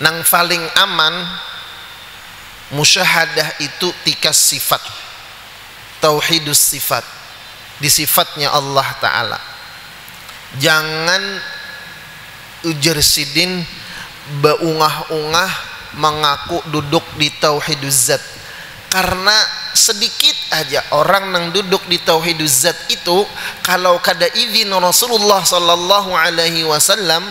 nang paling aman musyahadah itu tikas sifat tauhidus sifat, di sifatnya Allah Ta'ala. Jangan ujar sidin beungah-ungah mengaku duduk di tauhiduz zat, karena sedikit aja orang nang duduk di tauhiduz zat itu kalau kada izin Rasulullah sallallahu alaihi wasallam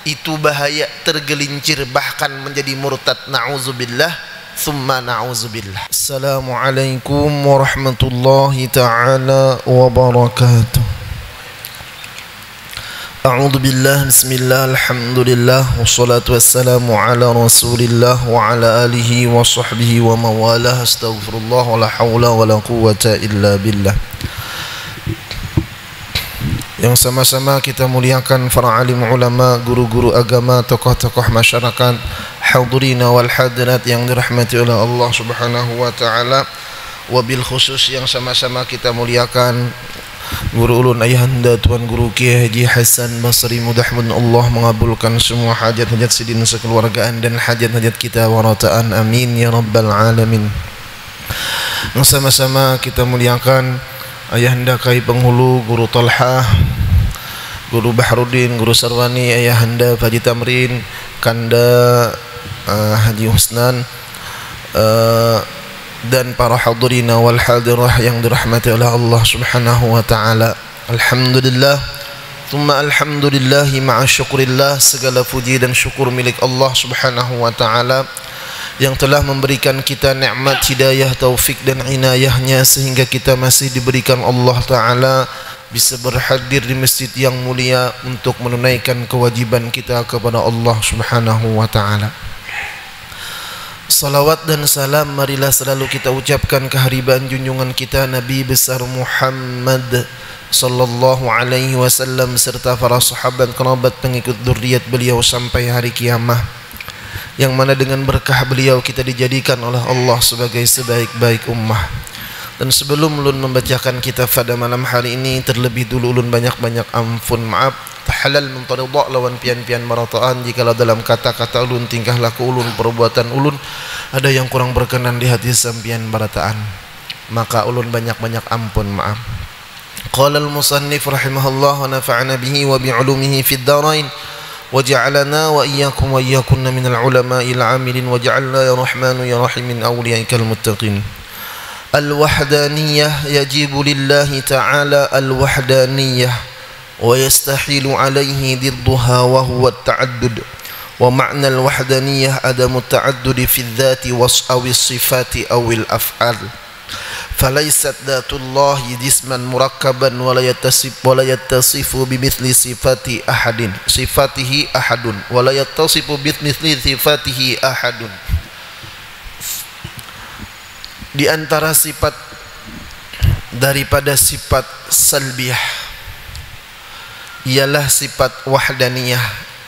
itu bahaya tergelincir bahkan menjadi murtad. Na'udzubillah thumma na'udzubillah. Assalamualaikum warahmatullahi ta'ala wabarakatuh. A'udzu billah, bismillah, alhamdulillah, wassalatu wassalamu ala rasulillah wa ala alihi wa sahbihi wa mawalah. Astaghfirullah wa la hawla wa la quwwata illa billah. Yang sama-sama kita muliakan para alim ulama, guru-guru agama, tokoh-tokoh masyarakat, hadirina wal hadirat yang dirahmati oleh Allah Subhanahu wa taala. Wabil khusus yang sama-sama kita muliakan guru ulun ayahanda Tuan Guru Kiai Haji Hasan Basri, mudah-mudahan Allah mengabulkan semua hajat-hajat sidin sekeluargaan dan hajat-hajat kita warataan, amin ya rabbal alamin. Yang sama-sama kita muliakan ayahanda Kai Penghulu, Guru Talha, Guru Bahrudin, Guru Sarwani, ayahanda Haji Tamrin, Kanda Haji Husnan, dan para hadirina wal hadirah yang dirahmati oleh Allah Subhanahu wa taala. Alhamdulillah thumma alhamdulillah ma'a syukrillah, segala puji dan syukur milik Allah Subhanahu wa taala yang telah memberikan kita nikmat hidayah, taufik dan inayahnya sehingga kita masih diberikan Allah taala bisa berhadir di masjid yang mulia untuk menunaikan kewajiban kita kepada Allah Subhanahu wa taala. Salawat dan salam marilah selalu kita ucapkan kehariban junjungan kita Nabi besar Muhammad sallallahu alaihi wasallam serta para sahabat kerabat pengikut dzurriyyat beliau sampai hari kiamah, yang mana dengan berkah beliau kita dijadikan oleh Allah sebagai sebaik-baik ummah. Dan sebelum ulun membacakan kitab pada malam hari ini, terlebih dulu ulun banyak-banyak ampun maaf halal mentaridah lawan pian-pian marataan jikalau dalam kata-kata ulun, tingkah laku ulun, perbuatan ulun ada yang kurang berkenan di hati sampian barataan, maka ulun banyak-banyak ampun maaf. Qala al-musannif rahimahullah wa nafa'ana bihi wa bi'ulumihi fid darain wa ja'alana wa iyyakum wa iyyakunna minal ulama'il 'amilin wa ja'alna ya rahmanu ya rahim min awliyaikal muttaqin. Al-wahdaniyah yajibu lillahi ta'ala al-wahdaniyah wa yastahilu alaihi didduha wa huwa at-ta'addud. Wa ma'na al-wahdaniyah adamu at-ta'addudi fi dzati awi sifati awil af'al. Falaysat dzatullahi jisman murakkaban wa la yattasifu bimithli sifati ahadin sifatihi ahadun wa la yattasifu bimithli sifatihi ahadun. Di antara sifat daripada sifat salbiyah ialah sifat wahdaniyah,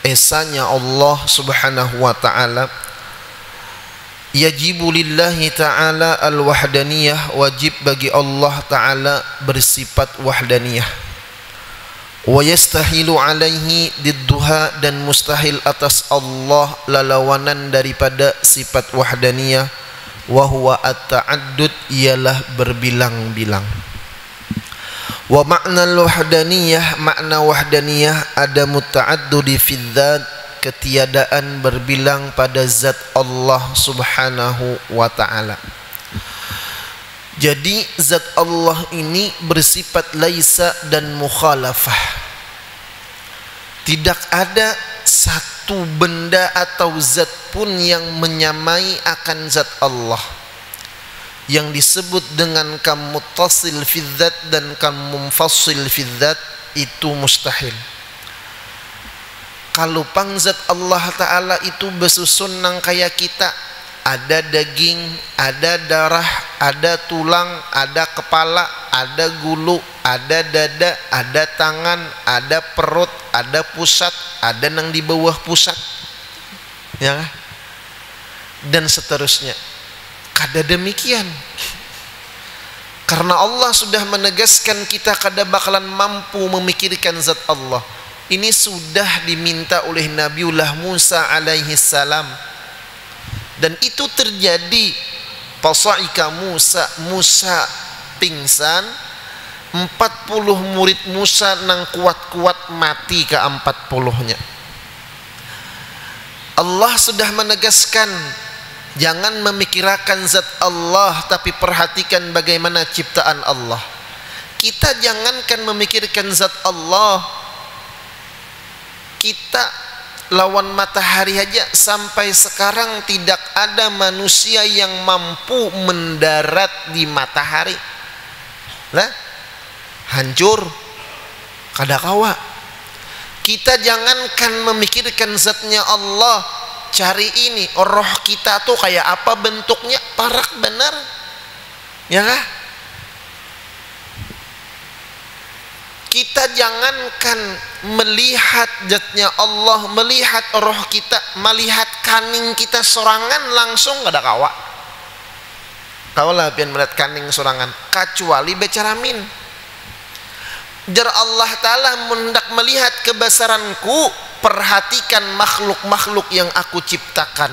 esanya Allah Subhanahu wa taala. Yajibu lillahi ta'ala al-wahdaniyah, wajib bagi Allah ta'ala bersifat wahdaniyah. Wa yastahilu alaihi didduha, dan mustahil atas Allah lalawanan daripada sifat wahdaniyah. Wa huwa at-ta'addud, ialah berbilang-bilang. Wa ma'na al-wahdaniyah, makna wahdaniyah adamu ta'addudi fi dzat, ketiadaan berbilang pada zat Allah Subhanahu wa ta'ala. Jadi zat Allah ini bersifat laisa dan mukhalafah. Tidak ada satu benda atau zat pun yang menyamai akan zat Allah. Yang disebut dengan kam muttasil fi dzat dan kam munfasil fi dzat itu mustahil. Kalau pangzat Allah Ta'ala itu besusun nang kayak kita, ada daging, ada darah, ada tulang, ada kepala, ada gulu, ada dada, ada tangan, ada perut, ada pusat, ada nang di bawah pusat, ya, dan seterusnya. Kada demikian, karena Allah sudah menegaskan kita kada bakalan mampu memikirkan zat Allah. ini sudah diminta oleh Nabiullah Musa alaihi salam, dan itu terjadi. Fasaika Musa pingsan, 40 murid Musa nang kuat-kuat mati ke 40-nya. Allah sudah menegaskan, jangan memikirkan zat Allah, tapi perhatikan bagaimana ciptaan Allah. Kita jangankan memikirkan zat Allah, kita lawan matahari aja sampai sekarang tidak ada manusia yang mampu mendarat di matahari. Lah, hancur kadakawa. Kita jangankan memikirkan zatnya Allah, cari ini roh kita tuh kayak apa bentuknya, parak benar, ya kah? Kita jangankan melihat zatnya Allah, melihat roh kita, melihat kaning kita sorangan langsung gak ada kawa. Kau lah pian melihat kaning sorangan, kecuali becaramin. Jar Allah Ta'ala mendak melihat kebesaranku, perhatikan makhluk-makhluk yang aku ciptakan.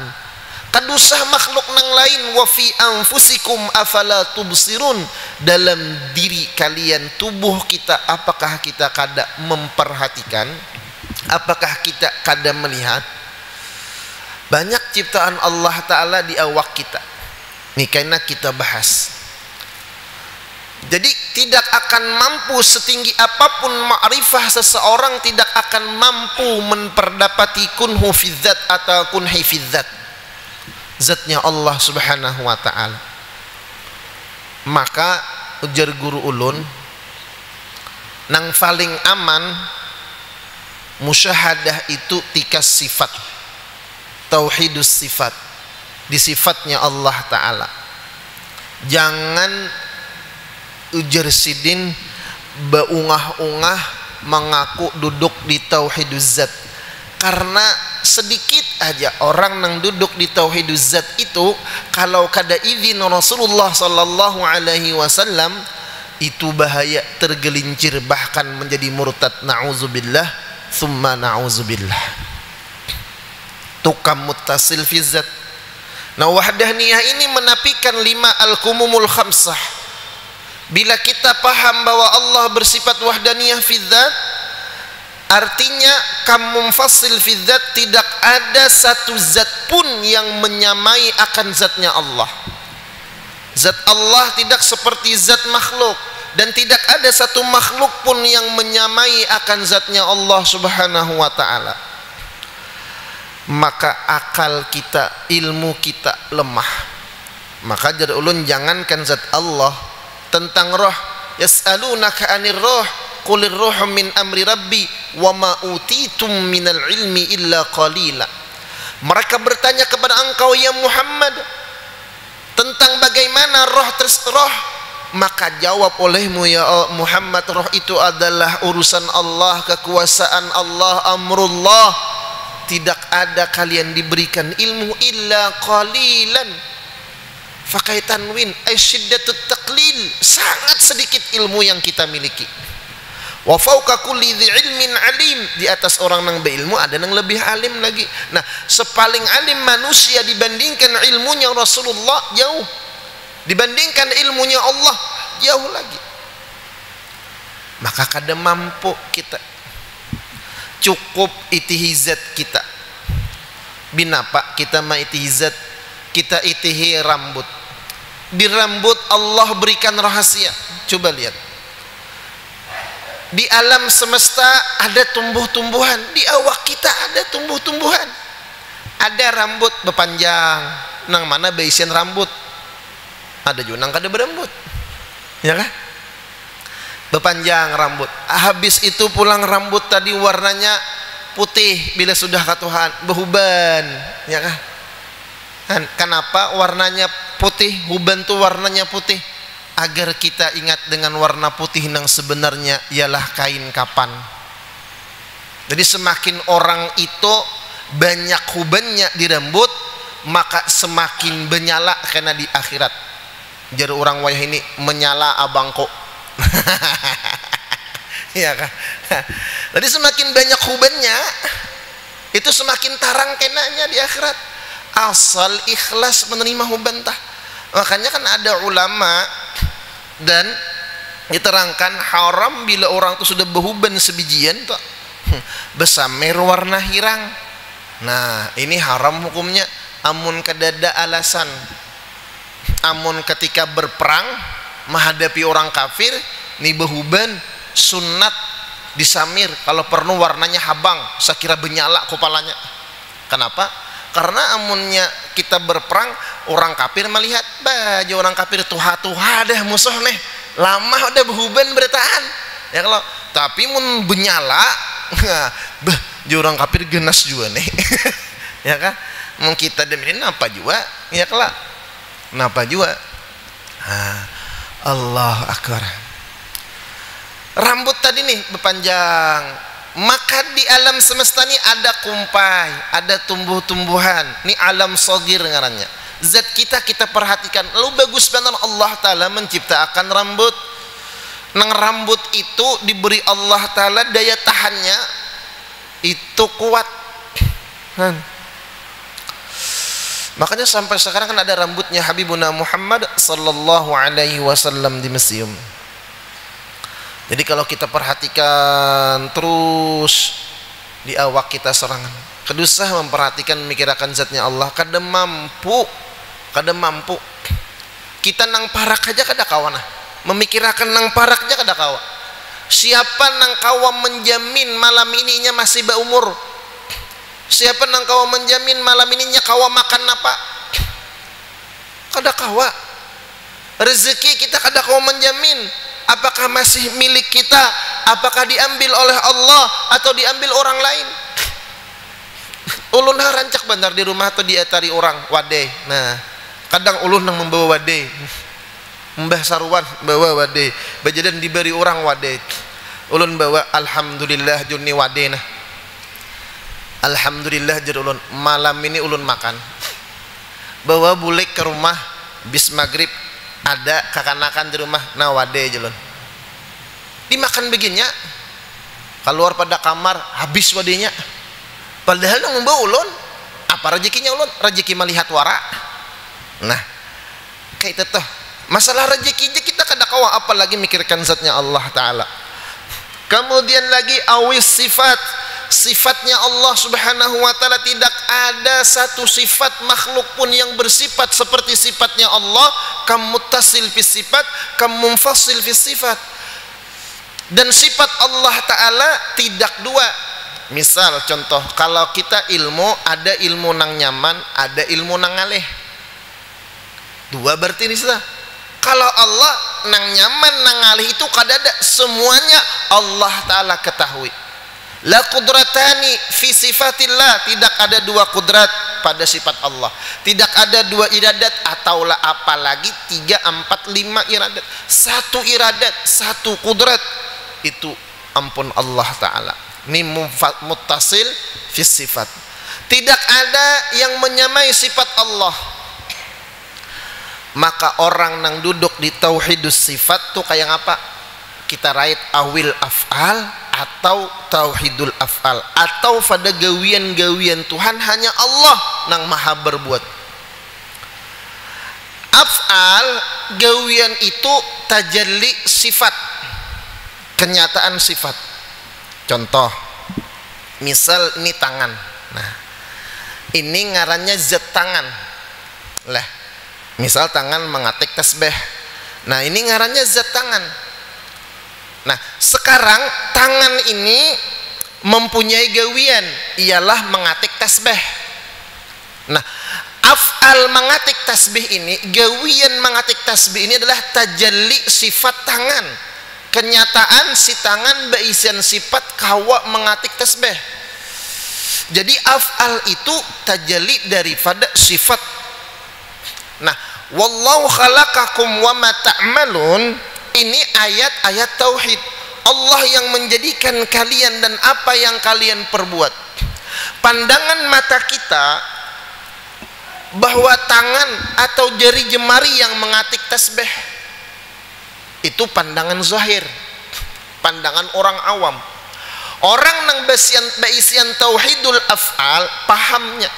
Kadusah makhluk nang lain, wa fi anfusikum afala tubsirun, dalam diri kalian, tubuh kita, apakah kita kada memperhatikan, apakah kita kada melihat? Banyak ciptaan Allah Ta'ala di awak kita. Ini karena kita bahas. Jadi tidak akan mampu setinggi apapun ma'rifah seseorang, tidak akan mampu memperdapati kunhu fizzat atau kunhi fizzat, zatnya Allah subhanahu wa ta'ala. Maka ujar guru ulun, nang paling aman musyahadah itu tikas sifat, tauhidus sifat, di sifatnya Allah Ta'ala. Jangan ujar sidin beungah-ungah mengaku duduk di tauhiduz zat, karena sedikit aja orang yang duduk di tauhiduz zat itu, kalau kada izin Rasulullah sallallahu alaihi wasallam, itu bahaya tergelincir bahkan menjadi murtad. Na'udzubillah thumma na'udzubillah. Tukam muttasil fi zat. Nah, wahdaniyah ini menafikan 5 al-kumumul khamsah. Bila kita paham bahwa Allah bersifat wahdaniyah fi dzat, artinya kamu mufasil fi dzat, tidak ada satu zat pun yang menyamai akan zatnya Allah. Zat Allah tidak seperti zat makhluk, dan tidak ada satu makhluk pun yang menyamai akan zatnya Allah subhanahu wa ta'ala. Maka akal kita, ilmu kita lemah. Maka jar ulun, jangankan zat Allah, tentang roh, yas'alunaka 'anir roh, qulir ruhu min amri rabbi wa ma utitum minal ilmi illa qalila. Mereka bertanya kepada engkau ya Muhammad tentang bagaimana roh roh, maka jawab olehmu ya Muhammad, roh itu adalah urusan Allah, kekuasaan Allah, amrullah. Tidak ada kalian diberikan ilmu illa qalilan. Fakai tanwin ay syiddatut taqlil, sangat sedikit ilmu yang kita miliki. Wa fauqa kulli dzi ilmin alim, di atas orang yang berilmu ada yang lebih alim lagi. Nah, sepaling alim manusia dibandingkan ilmunya Rasulullah jauh, dibandingkan ilmunya Allah jauh lagi. Maka kada mampu kita, cukup itihizat kita. Binapa kita ma itihizat, kita itihi rambut. Di rambut Allah berikan rahasia. Coba lihat, di alam semesta ada tumbuh-tumbuhan, di awak kita ada tumbuh-tumbuhan. Ada rambut berpanjang, nang mana beisian rambut. Ada juga nang kada berambut, ya kan? Berpanjang rambut. Habis itu pulang rambut tadi warnanya putih, bila sudah ke Tuhan behuban, ya kan? Kenapa warnanya putih? Huban tuh warnanya putih agar kita ingat dengan warna putih yang sebenarnya ialah kain kapan. Jadi semakin orang itu banyak hubannya di rambut, maka semakin menyala karena di akhirat. Jadi orang wayah ini menyala abangko. Ya kan? Jadi semakin banyak hubannya, itu semakin tarang kenanya di akhirat. Asal ikhlas menerima huban tah. Makanya kan ada ulama dan diterangkan haram bila orang itu sudah berhuban sebijian tuh besamer warna hirang. Nah ini haram hukumnya. Amun kadada alasan, amun ketika berperang menghadapi orang kafir nih berhuban sunat disamir, kalau perlu warnanya habang sekira benyala kepalanya. Kenapa? Karena amunnya kita berperang orang kafir melihat baju orang kafir tuha-tuha dah musuh nih lama udah berhuban bertahan ya. Kalau tapi mun benyala bah orang kafir genas juga nih ya kan. Mun kita demikian apa juga ya kelak kenapa juga. Allah akbar. Rambut tadi nih berpanjang, maka di alam semesta ini ada kumpai, ada tumbuh-tumbuhan. Ini alam sogir ngarannya. Zat kita perhatikan. Lalu bagus benar Allah Ta'ala menciptakan rambut. Nang rambut itu diberi Allah Ta'ala daya tahannya itu kuat. Makanya sampai sekarang kan ada rambutnya Habibuna Muhammad sallallahu alaihi wasallam di museum. Jadi kalau kita perhatikan terus di awak kita serangan, kedusah memperhatikan memikirkan zatnya Allah, kada mampu kita nang parak aja kada kawana, memikirkan nang parak aja kada kawa. Siapa nang kawa menjamin malam ininya masih berumur? Siapa nang kawa menjamin malam ininya kawa makan apa? Kada kawa. Rezeki kita kada kawa menjamin apakah masih milik kita, apakah diambil oleh Allah atau diambil orang lain. Ulun rancak benar di rumah atau diatari orang wade. Nah kadang ulun nang membawa wade, mbah saruan bawa wade, bajadan diberi orang wade, ulun bawa alhamdulillah juni wade. Nah alhamdulillah jadi ulun malam ini ulun makan, bawa bulik ke rumah bis maghrib ada kakanakan di rumah nawade jelon dimakan begini keluar pada kamar habis wadenya, padahal yang membawa ulun apa rezekinya ulun rezeki melihat wara. Nah kayak itu tuh masalah rezeki kita kada kawa apalagi mikirkan zatnya Allah Ta'ala. Kemudian lagi awis sifatnya Allah Subhanahu wa Ta'ala, tidak ada satu sifat makhluk pun yang bersifat seperti sifatnya Allah. Kam muttasil fi sifat, kam munfasil fi sifat. Dan sifat Allah Ta'ala tidak dua. Misal contoh, kalau kita ilmu, ada ilmu nang nyaman, ada ilmu nang ngaleh. Dua berarti ini sudah. Kalau Allah nang nyaman nang ngaleh itu kada ada, semuanya Allah Ta'ala ketahui. La qudratani fi sifatillah, tidak ada dua kudrat pada sifat Allah, tidak ada dua iradat ataulah apalagi 3, 4, 5 iradat, satu iradat, satu kudrat, itu ampun Allah Ta'ala. Ini muttasil fi sifat, tidak ada yang menyamai sifat Allah. Maka orang nang duduk di tauhidus sifat tuh kayak apa? Kita rait awil af'al atau tauhidul af'al, atau pada gawian-gawian Tuhan hanya Allah nang maha berbuat. Af'al gawian itu tajalli sifat, kenyataan sifat. Contoh misal ini tangan, nah ini ngarannya zat tangan lah. Misal tangan mengatik tasbih, nah ini ngarannya zat tangan. Nah sekarang tangan ini mempunyai gawian, ialah mengatik tasbih. Nah af'al mengatik tasbih ini, gawian mengatik tasbih ini adalah tajalli sifat tangan, kenyataan si tangan beisian sifat kawa mengatik tasbih. Jadi af'al itu tajalli daripada sifat. Nah wallahu khalaqakum wa ma ta'malun, ini ayat-ayat tauhid. Allah yang menjadikan kalian dan apa yang kalian perbuat. Pandangan mata kita bahwa tangan atau jari jemari yang mengatik tasbih itu pandangan zahir, pandangan orang awam. orang nang baisian tauhidul af'al pahamnya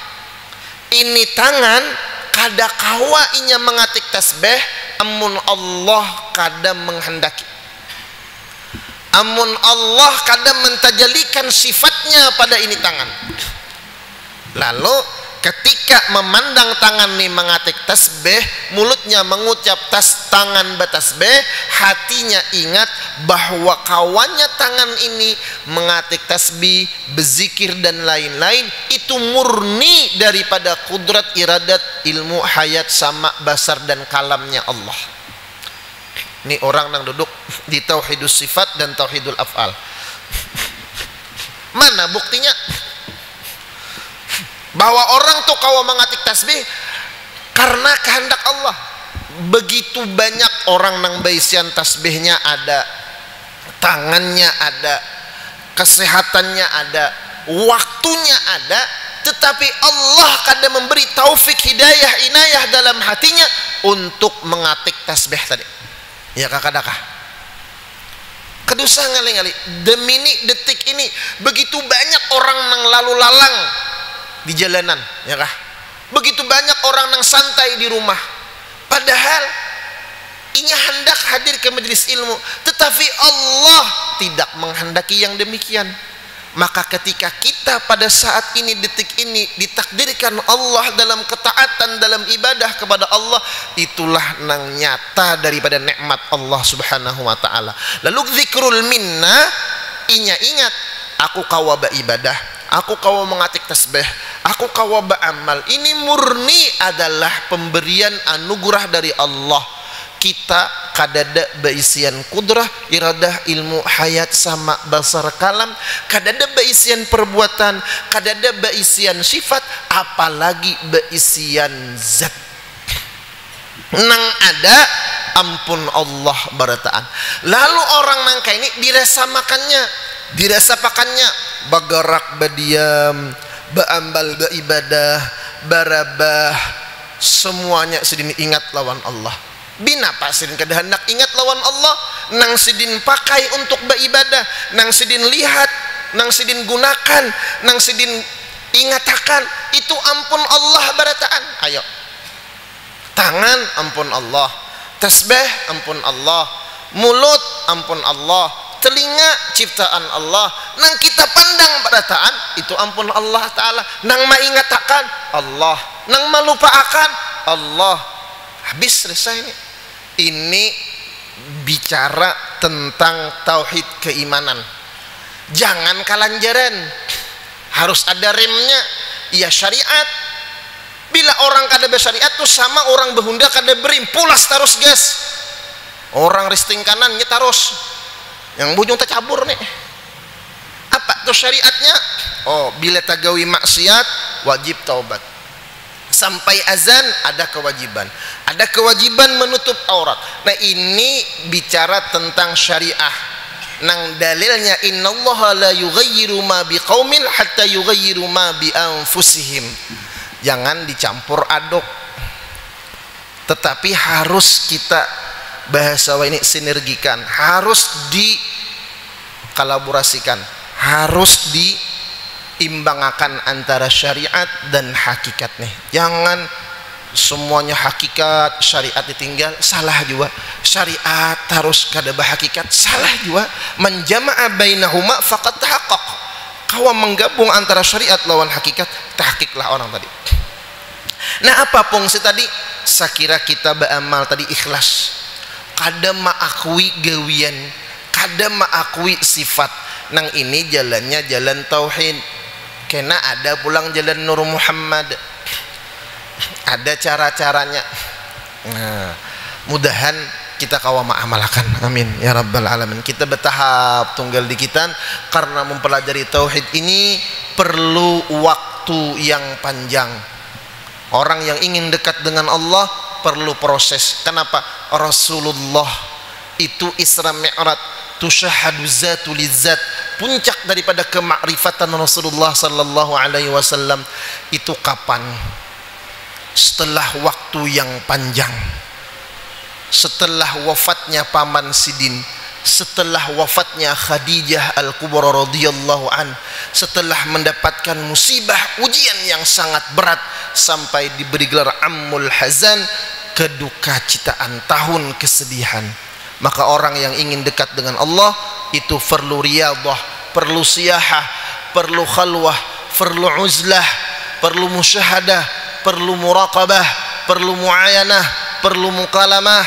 ini tangan kada kawa inya mengatik tasbih amun Allah kada menghendaki, amun Allah kada mentajalikan sifatnya pada ini tangan. Lalu ketika memandang tangan nih mengatik tasbih, mulutnya mengucap tangan bertasbih, hatinya ingat bahwa kawannya tangan ini mengatik tasbih, berzikir dan lain-lain, itu murni daripada kudrat, iradat, ilmu, hayat, sama, basar dan kalamnya Allah. Ini orang yang duduk di tauhidus sifat dan tauhidul af'al. Mana buktinya? Bahwa orang tuh kalau mengatik tasbih karena kehendak Allah. Begitu banyak orang nang baisian tasbihnya ada, tangannya ada, kesehatannya ada, waktunya ada, tetapi Allah kada memberi taufik, hidayah, inayah dalam hatinya untuk mengatik tasbih tadi. Ya kakadakah? Kedusa ngali-ngali demi detik ini begitu banyak orang nang lalu lalang di jalanan, ya kah? Begitu banyak orang yang santai di rumah, padahal inya hendak hadir ke majelis ilmu, tetapi Allah tidak menghendaki yang demikian. Maka ketika kita pada saat ini, detik ini ditakdirkan Allah dalam ketaatan, dalam ibadah kepada Allah, itulah nang nyata daripada nikmat Allah subhanahu wa ta'ala. Lalu zikrul minna, inya ingat aku kawa beribadah, aku kawa mengatik tasbih, aku kawa beramal. Ini murni adalah pemberian anugerah dari Allah. Kita kadada baisian kudrah, iradah, ilmu, hayat, sama, basar, kalam, kadada baisian perbuatan, kadada baisian sifat, apalagi baisian zat. Nang ada ampun Allah barataan. Lalu orang nangka ini dirasa makannya bagarak badiam, baambal baibadah, barabah, semuanya sedini ingat lawan Allah. Bina pak sidin kada hendak ingat lawan Allah, nang sidin pakai untuk beribadah, nang sidin lihat, nang sidin gunakan, nang sidin ingatakan, itu ampun Allah barataan. Ayo, tangan ampun Allah, tasbih ampun Allah, mulut ampun Allah, telinga ciptaan Allah, nang kita pandang barataan itu ampun Allah ta'ala, nang maingatakan Allah, nang malupaakan Allah. Habis selesai ini. Ini bicara tentang tauhid keimanan. Jangan kalanjaran, harus ada remnya. Ya syariat. Bila orang kada bersyariat tuh sama orang behunda kada berim, pulas terus gas. Orang risting kanannya terus, yang bujung tercabur nih. Apa tuh syariatnya? Oh, bila tagawi maksiat wajib taubat. Sampai azan ada kewajiban menutup aurat. Nah ini bicara tentang syariah. Nang dalilnya innallaha la yughayyiru ma biqaumin hatta yughayyiru ma bi anfusihim. Jangan dicampur aduk. Tetapi harus kita bahasa ini sinergikan, harus dikolaborasikan, harus diimbangakan antara syariat dan hakikat nih. Jangan semuanya hakikat, syariat ditinggal, salah juga. Syariat harus kada hakikat, salah juga. Menjama'a bainahuma faqad tahaqqaq. Kau menggabung antara syariat lawan hakikat, tahqiqlah orang tadi. Nah apa fungsi tadi? Sakira kita beramal tadi ikhlas, kada mengakui gawian, kada mengakui sifat. Nang ini jalannya jalan tauhid. Kena ada pulang jalan Nur Muhammad, ada cara-caranya. Nah, mudahan kita kawa ma'amalakan, amin ya rabbal alamin. Kita bertahap tunggal di kita, karena mempelajari tauhid ini perlu waktu yang panjang. Orang yang ingin dekat dengan Allah perlu proses. Kenapa? Rasulullah itu Isra Mi'raj, tusyahadu zatu lizzat, puncak daripada kemakrifatan Rasulullah sallallahu alaihi wasallam itu kapan? Setelah waktu yang panjang, setelah wafatnya paman Sidin, setelah wafatnya Khadijah Al-Kubra radhiyallahu an, setelah mendapatkan musibah ujian yang sangat berat sampai diberi gelar Ammul Hazan, kedukacitaaan, tahun kesedihan. Maka orang yang ingin dekat dengan Allah itu perlu riyadhah, perlu siyahah, perlu khalwah, perlu uzlah, perlu musyahadah, perlu muraqabah, perlu muayanah, perlu mukalamah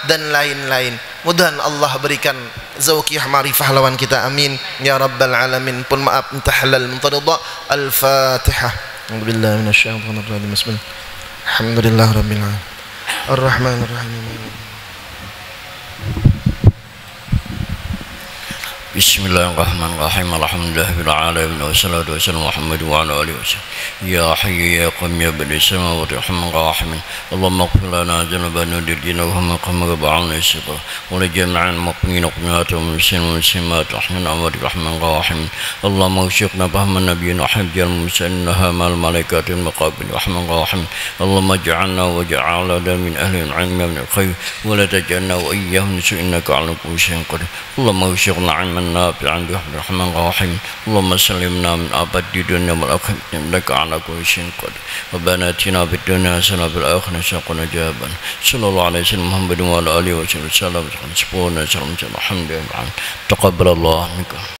dan lain-lain. Mudah-mudahan Allah berikan zawqiyah ma'rifah lawan kita, amin ya rabbal alamin. Pun maaf entah halal muntaridha. Al-Fatihah. A'udzubillahi minasyaitonir rajim. Bismillah. Alhamdulillah rabbil alamin. Ar-Rahmanir Rahim. Bismillahirrahmanirrahim. Alhamdulillahirabbil alamin wassalatu wassalamu Muhammad wa ala alihi wasallam. Ya hayyu ya qayyum ya badi'us samawati wal ardi. Allahumma ighfir lana dhunubana dirjina wa ma qamma ba'ana isqa wa la jam'an muqmin qinat wa muslimin muslimat rahmana wa rahman rahim. Allahumma wfiqna fahman nabiyina hajjal musannaha mal malaikatil muqabil rahman rahim. Allahumma ij'alna wa ja'alna min ahli al-'ilmi min al-khayr wa la taj'alna wa iyyahum innaka 'ala kulli shay'in qadir. Allahumma wfiqna 'ilman نافعا برحمة الرحمن الرحيم. اللهم سلمنا من أبد الدنيا والآخرة إنك على كل شيء قدير. ربنا آتنا في الدنيا حسنة وفي الآخرة حسنة وقنا عذاب النار. صلى الله عليه وسلم محمد وعلى آله وصحبه وسلم. الحمد لله. تقبل الله منك.